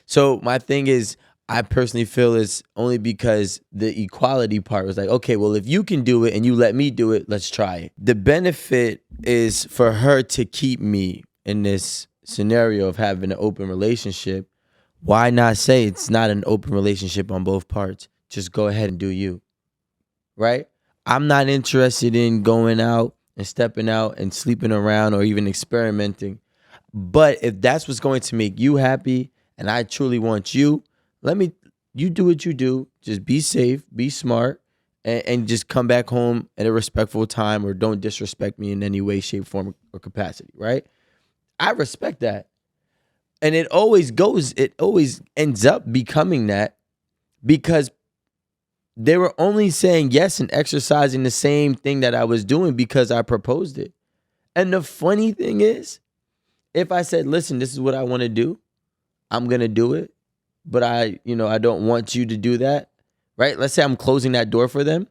So my thing is, I personally feel it's only because the equality part was like, okay, well, if you can do it and you let me do it, let's try it. The benefit is for her to keep me in this scenario of having an open relationship. Why not say it's not an open relationship on both parts? Just go ahead and do you, right? I'm not interested in going out and stepping out and sleeping around or even experimenting. But if that's what's going to make you happy and I truly want you, let me, you do what you do. Just be safe, be smart, and just come back home at a respectful time or don't disrespect me in any way, shape, form, or capacity, right? I respect that. And it always ends up becoming that because they were only saying yes and exercising the same thing that I was doing because I proposed it. And the funny thing is, if I said, listen, this is what I want to do, I'm going to do it. But I don't want you to do that. Right? Let's say I'm closing that door for them.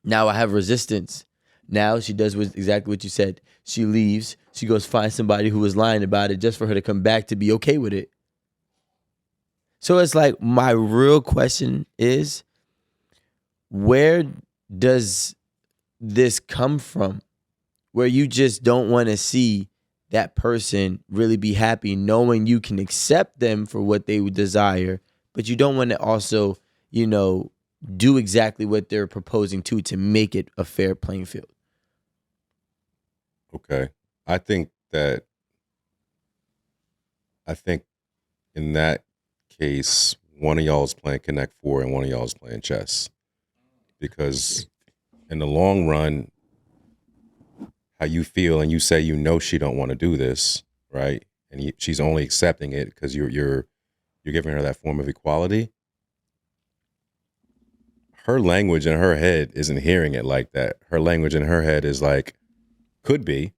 Now I have resistance. Now she does exactly what you said. She leaves. She goes find somebody who was lying about it just for her to come back to be okay with it. So it's like my real question is, where does this come from? Where you just don't want to see that person really be happy knowing you can accept them for what they would desire, but you don't want to also, do exactly what they're proposing to make it a fair playing field. Okay. I think that I think in that case, one of y'all is playing Connect Four and one of y'all is playing chess. Because in the long run, how you feel and you say she don't want to do this, right? And she's only accepting it because you're giving her that form of equality. Her language in her head isn't hearing it like that. Her language in her head is like, could be,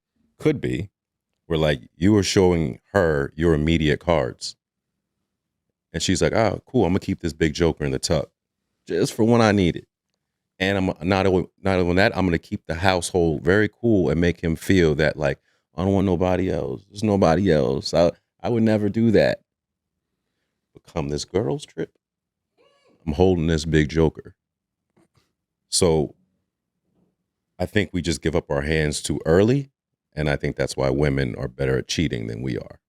where like you are showing her your immediate cards. And she's like, oh, cool, I'm gonna keep this big joker in the tuck just for when I need it. And I'm not only that, I'm gonna keep the household very cool and make him feel that like I don't want nobody else. There's nobody else. I would never do that. Become this girl's trip. I'm holding this big joker. So I think we just give up our hands too early. And I think that's why women are better at cheating than we are.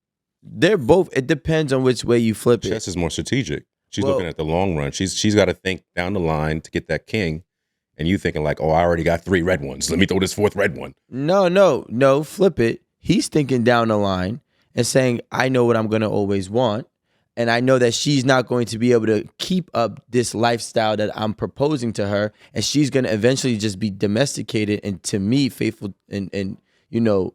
They're both, it depends on which way you flip it. Chess is more strategic. She's looking at the long run. She's got to think down the line to get that king. And you thinking like, oh, I already got 3 red ones. Let me throw this 4th red one. No, flip it. He's thinking down the line and saying, I know what I'm going to always want. And I know that she's not going to be able to keep up this lifestyle that I'm proposing to her. And she's going to eventually just be domesticated and to me, faithful and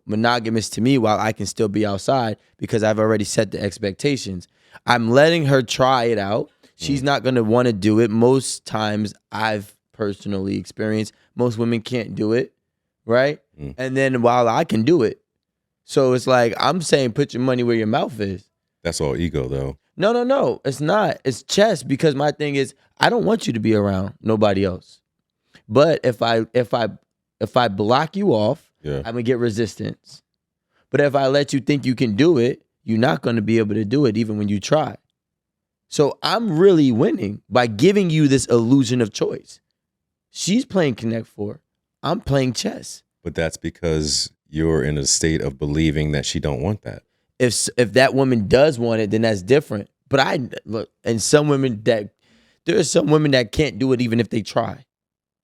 monogamous to me while I can still be outside because I've already set the expectations. I'm letting her try it out. She's not going to want to do it. Most times I've personally experienced, most women can't do it, right? And then while I can do it. So it's like, I'm saying put your money where your mouth is. That's all ego though. No, it's not. It's chess because my thing is I don't want you to be around nobody else. But if I block you off, I'm gonna get resistance. But if I let you think you can do it, you're not gonna be able to do it even when you try. So I'm really winning by giving you this illusion of choice. She's playing Connect Four. I'm playing chess. But that's because you're in a state of believing that she don't want that. If that woman does want it, then that's different. But there are some women that can't do it even if they try,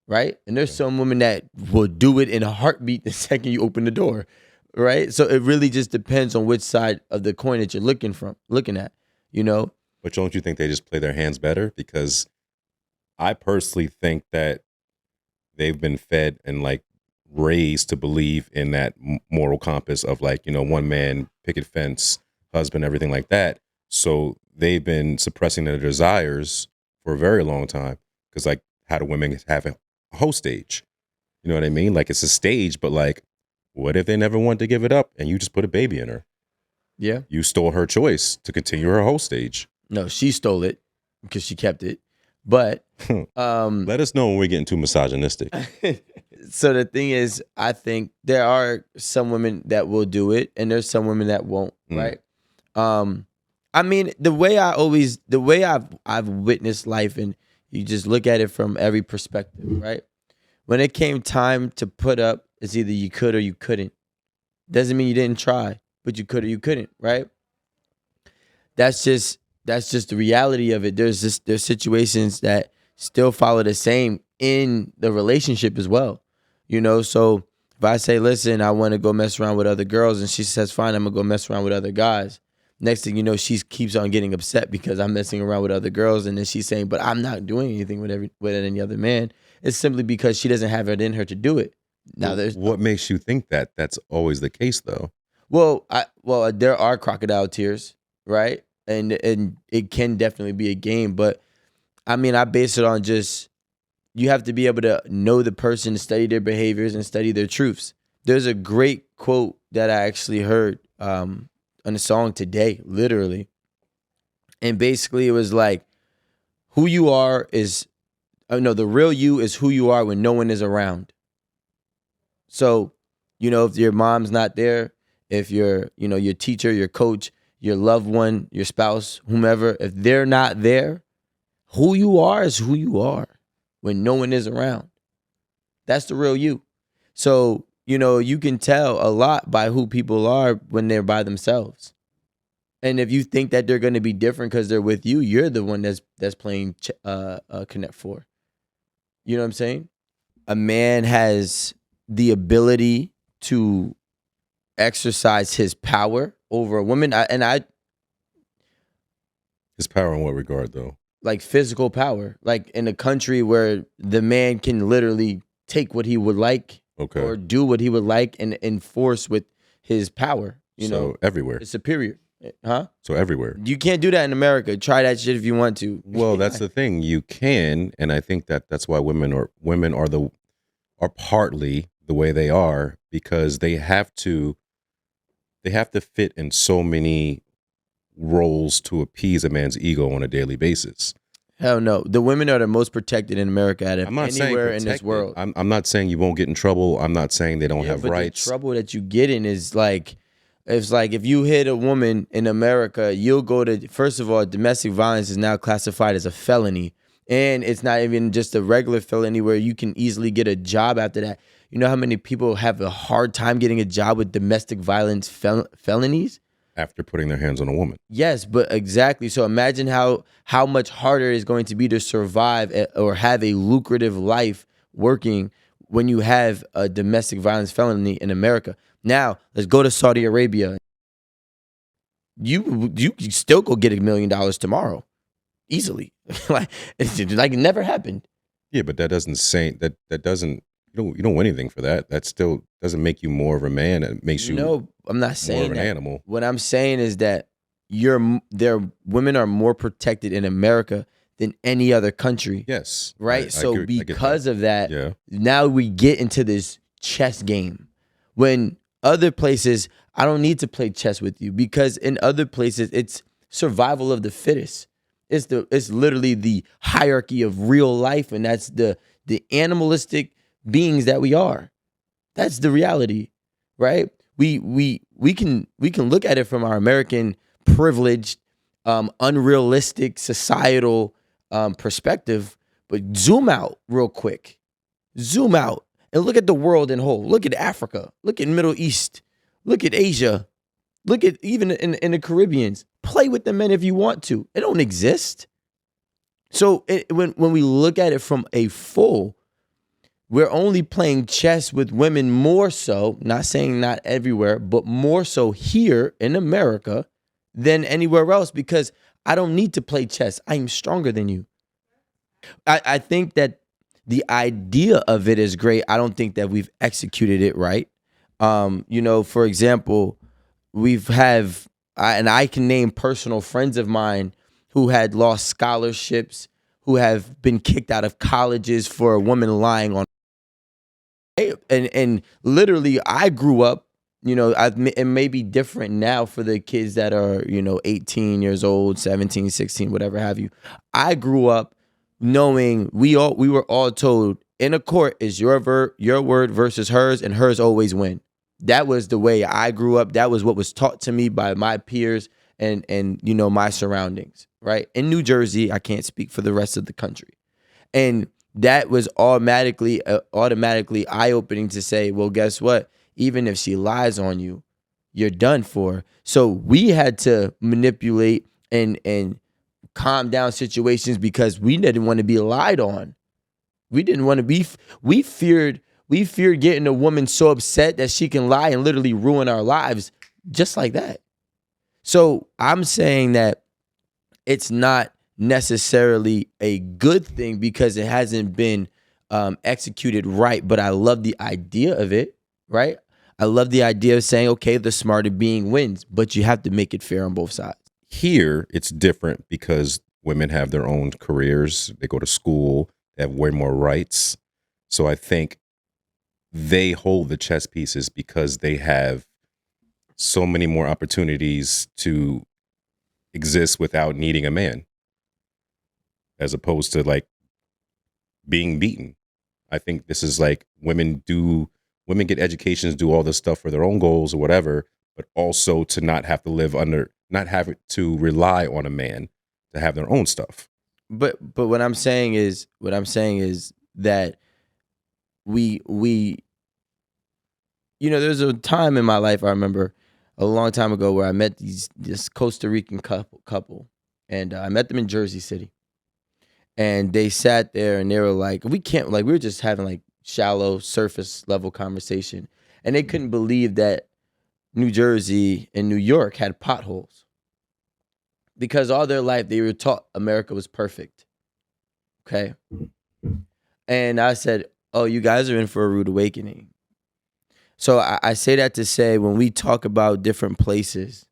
right? And there's some women that will do it in a heartbeat the second you open the door, right? So it really just depends on which side of the coin that you're looking at, But don't you think they just play their hands better? Because I personally think that they've been fed and like raised to believe in that moral compass of like, one man, picket fence, husband, everything like that. So they've been suppressing their desires for a very long time. Because like, how do women have a whole stage? You know what I mean? Like it's a stage, but like, what if they never want to give it up and you just put a baby in her? Yeah. You stole her choice to continue her whole stage. No, she stole it because she kept it. But let us know when we get too misogynistic. So the thing is, I think there are some women that will do it and there's some women that won't, right? I mean, the way I've witnessed life, and you just look at it from every perspective, right? When it came time to put up, it's either you could or you couldn't. Doesn't mean you didn't try, but you could or you couldn't, right? That's just the reality of it. There's situations that still follow the same in the relationship as well. So if I say, listen, I want to go mess around with other girls, and she says, fine, I'm gonna go mess around with other guys. Next thing you know, she keeps on getting upset because I'm messing around with other girls, and then she's saying, but I'm not doing anything with any other man. It's simply because she doesn't have it in her to do it. Now there's What makes you think that that's always the case, though? there are crocodile tears, right? And it can definitely be a game, but I mean, I base it on just you have to be able to know the person, study their behaviors, and study their truths. There's a great quote that I actually heard on a song today, literally, and basically it was like, "Who you are is, no, the real you is who you are when no one is around." So, if your mom's not there, if your teacher, your coach, your loved one, your spouse, whomever, if they're not there, who you are is who you are when no one is around. That's the real you. So, you can tell a lot by who people are when they're by themselves. And if you think that they're going to be different because they're with you, you're the one that's playing Connect Four. You know what I'm saying? A man has the ability to exercise his power over a woman, His power in what regard, though? like physical power, like in a country where the man can literally take what he would like Okay. or do what he would like and enforce with his power. So everywhere. It's superior, huh? So everywhere. You can't do that in America. Try that shit if you want to. Well, that's the thing. You can, and I think that's why women are partly the way they are, because they have to fit in so many roles to appease a man's ego on a daily basis. Hell no. The women are the most protected in America out of I'm not saying anywhere in this protected. world. I'm not saying you won't get in trouble. I'm not saying they don't have but rights. The trouble that you get in is like, it's like if you hit a woman in America, you'll go to, first of all, domestic violence is now classified as a felony. And it's not even just a regular felony where you can easily get a job after that. You know how many people have a hard time getting a job with domestic violence felonies? After putting their hands on a woman. Yes, but exactly. So imagine how much harder it is going to be to survive or have a lucrative life working when you have a domestic violence felony in America. Now, let's go to Saudi Arabia. You still go get $1 million tomorrow, easily. like it never happened. Yeah, but that doesn't say that doesn't you don't win anything for that. That still doesn't make you more of a man. It makes you No, I'm not saying more of an that. animal. What I'm saying is that women are more protected in America than any other country. Yes. Right? So because of that, yeah. Now we get into this chess game. When other places, I don't need to play chess with you, because in other places it's survival of the fittest. It's literally the hierarchy of real life, and that's the animalistic beings that we are. That's the reality, right? We can look at it from our American privileged, unrealistic societal perspective, but zoom out real quick. Zoom out and look at the world in whole. Look at Africa. Look at Middle East. Look at Asia. Look at even in the Caribbeans. Play with the men if you want to. It don't exist. So when we look at it from a full, we're only playing chess with women more so, not saying not everywhere, but more so here in America than anywhere else, because I don't need to play chess. I am stronger than you. I think that the idea of it is great. I don't think that we've executed it right. For example, I can name personal friends of mine who had lost scholarships, who have been kicked out of colleges for a woman lying on. And literally, I grew up, it may be different now for the kids that are, 18 years old, 17, 16, whatever have you. I grew up knowing we were all told in a court is your word versus hers, and hers always win. That was the way I grew up. That was what was taught to me by my peers and you know, my surroundings, right? In New Jersey, I can't speak for the rest of the country. And that was automatically eye-opening to say, well, guess what? Even if she lies on you, you're done for. So we had to manipulate and calm down situations because we didn't want to be lied on. We didn't want to be, we feared getting a woman so upset that she can lie and literally ruin our lives just like that. So I'm saying that it's not necessarily a good thing because it hasn't been executed right, but I love the idea of it, right? I love the idea of saying, okay, the smarter being wins, but you have to make it fair on both sides. Here, it's different because women have their own careers. They go to school. They have way more rights. So I think they hold the chess pieces because they have so many more opportunities to exist without needing a man, as opposed to like being beaten. I think this is like women get educations, do all this stuff for their own goals or whatever, but also to not have to rely on a man to have their own stuff. But what I'm saying is that we you know, there's a time in my life I remember a long time ago where I met this Costa Rican couple, and I met them in Jersey City, and they sat there and they were like, we were just having like shallow surface level conversation, and they couldn't believe that New Jersey and New York had potholes because all their life they were taught America was perfect. Okay. And I said, oh, you guys are in for a rude awakening. So I say that to say when we talk about different places,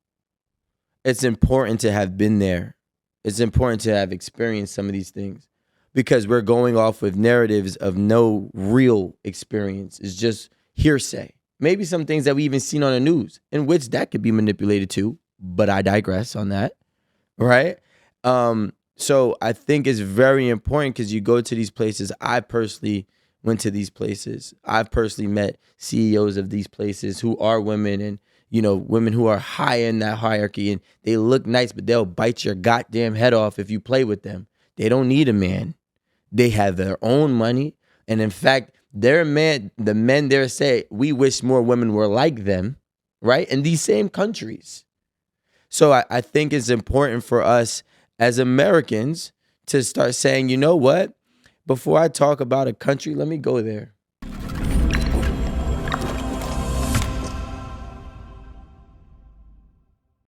it's important to have been there. It's important to have experienced some of these things because we're going off with narratives of no real experience. It's just hearsay. Maybe some things that we even seen on the news, in which that could be manipulated too, but I digress on that, right? So I think it's very important because you go to these places. I personally went to these places. I've personally met CEOs of these places who are women and, you know, women who are high in that hierarchy and they look nice, but they'll bite your goddamn head off if you play with them. They don't need a man. They have their own money. And in fact, the men there say, we wish more women were like them, right? In these same countries. So I think it's important for us as Americans to start saying, you know what? Before I talk about a country, let me go there.